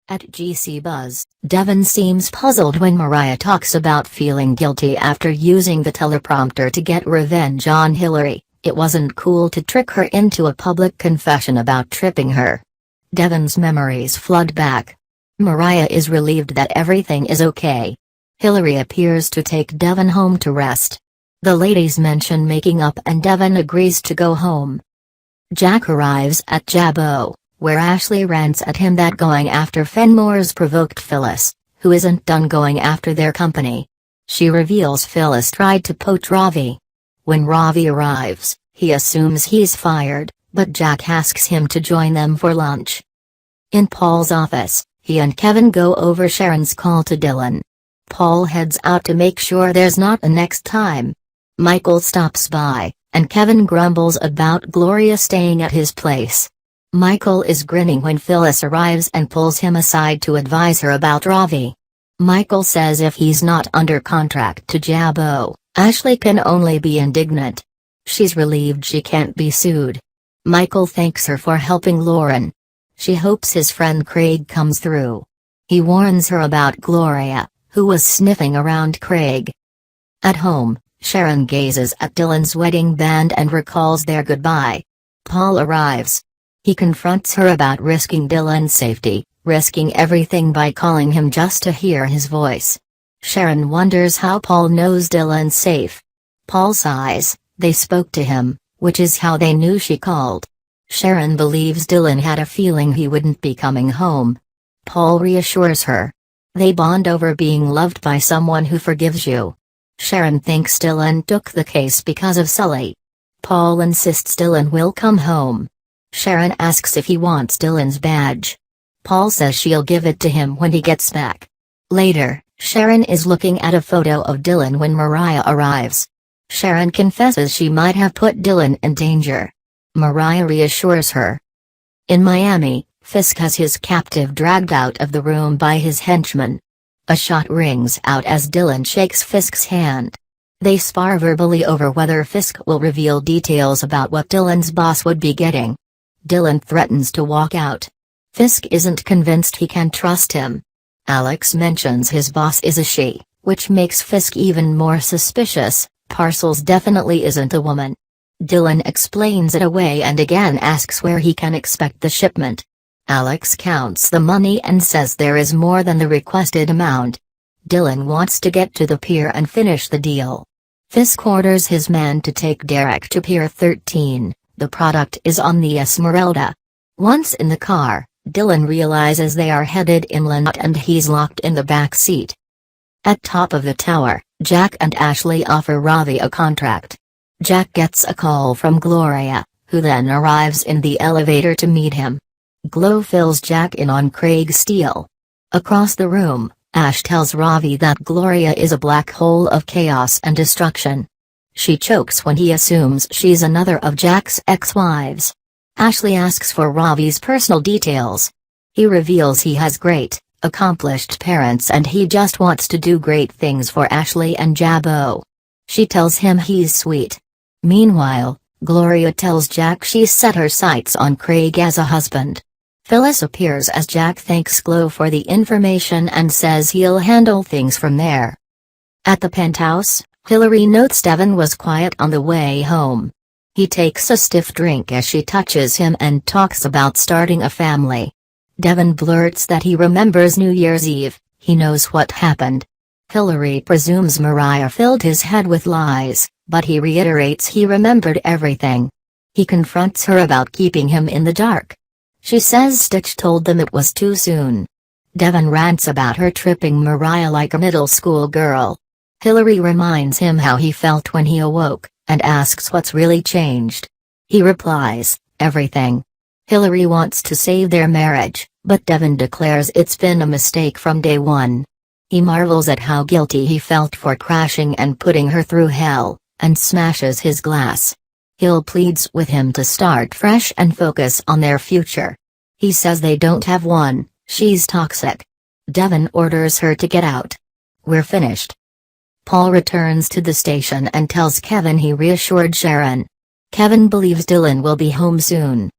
At GC Buzz, Devon seems puzzled when Mariah talks about feeling guilty after using the teleprompter to get revenge on Hillary. It wasn't cool to trick her into a public confession about tripping her. Devon's memories flood back. Mariah is relieved that everything is okay. Hillary appears to take Devon home to rest. The ladies mention making up and Devon agrees to go home. Jack arrives at Jabbo, where Ashley rants at him that going after Fenmore's provoked Phyllis, who isn't done going after their company. She reveals Phyllis tried to poach Ravi. When Ravi arrives, he assumes he's fired, but Jack asks him to join them for lunch. In Paul's office, he and Kevin go over Sharon's call to Dylan. Paul heads out to make sure there's not a next time. Michael stops by, and Kevin grumbles about Gloria staying at his place. Michael is grinning when Phyllis arrives and pulls him aside to advise her about Ravi. Michael says if he's not under contract to Jabbo, Ashley can only be indignant. She's relieved she can't be sued. Michael thanks her for helping Lauren. She hopes his friend Craig comes through. He warns her about Gloria, who was sniffing around Craig. At home, Sharon gazes at Dylan's wedding band and recalls their goodbye. Paul arrives. He confronts her about risking Dylan's safety, risking everything by calling him just to hear his voice. Sharon wonders how Paul knows Dylan's safe. Paul sighs, they spoke to him, which is how they knew she called. Sharon believes Dylan had a feeling he wouldn't be coming home. Paul reassures her. They bond over being loved by someone who forgives you. Sharon thinks Dylan took the case because of Sully. Paul insists Dylan will come home. Sharon asks if he wants Dylan's badge. Paul says she'll give it to him when he gets back. Later, Sharon is looking at a photo of Dylan when Mariah arrives. Sharon confesses she might have put Dylan in danger. Mariah reassures her. In Miami, Fisk has his captive dragged out of the room by his henchmen. A shot rings out as Dylan shakes Fisk's hand. They spar verbally over whether Fisk will reveal details about what Dylan's boss would be getting. Dylan threatens to walk out. Fisk isn't convinced he can trust him. Alex mentions his boss is a she, which makes Fisk even more suspicious. Parcels definitely isn't a woman. Dylan explains it away and again asks where he can expect the shipment. Alex counts the money and says there is more than the requested amount. Dylan wants to get to the pier and finish the deal. Fisk orders his man to take Derek to Pier 13, the product is on the Esmeralda. Once in the car, Dylan realizes they are headed inland and he's locked in the back seat. At top of the tower, Jack and Ashley offer Ravi a contract. Jack gets a call from Gloria, who then arrives in the elevator to meet him. Glow fills Jack in on Craig Steele. Across the room, Ash tells Ravi that Gloria is a black hole of chaos and destruction. She chokes when he assumes she's another of Jack's ex-wives. Ashley asks for Ravi's personal details. He reveals he has great, accomplished parents and he just wants to do great things for Ashley and Jabbo. She tells him he's sweet. Meanwhile, Gloria tells Jack she's set her sights on Craig as a husband. Phyllis appears as Jack thanks Glow for the information and says he'll handle things from there. At the penthouse, Hillary notes Devon was quiet on the way home. He takes a stiff drink as she touches him and talks about starting a family. Devon blurts that he remembers New Year's Eve, he knows what happened. Hillary presumes Mariah filled his head with lies, but he reiterates he remembered everything. He confronts her about keeping him in the dark. She says Stitch told them it was too soon. Devon rants about her tripping Mariah like a middle school girl. Hillary reminds him how he felt when he awoke, and asks what's really changed. He replies, everything. Hillary wants to save their marriage, but Devon declares it's been a mistake from day one. He marvels at how guilty he felt for crashing and putting her through hell, and smashes his glass. Hill pleads with him to start fresh and focus on their future. He says they don't have one, she's toxic. Devon orders her to get out. We're finished. Paul returns to the station and tells Kevin he reassured Sharon. Kevin believes Dylan will be home soon.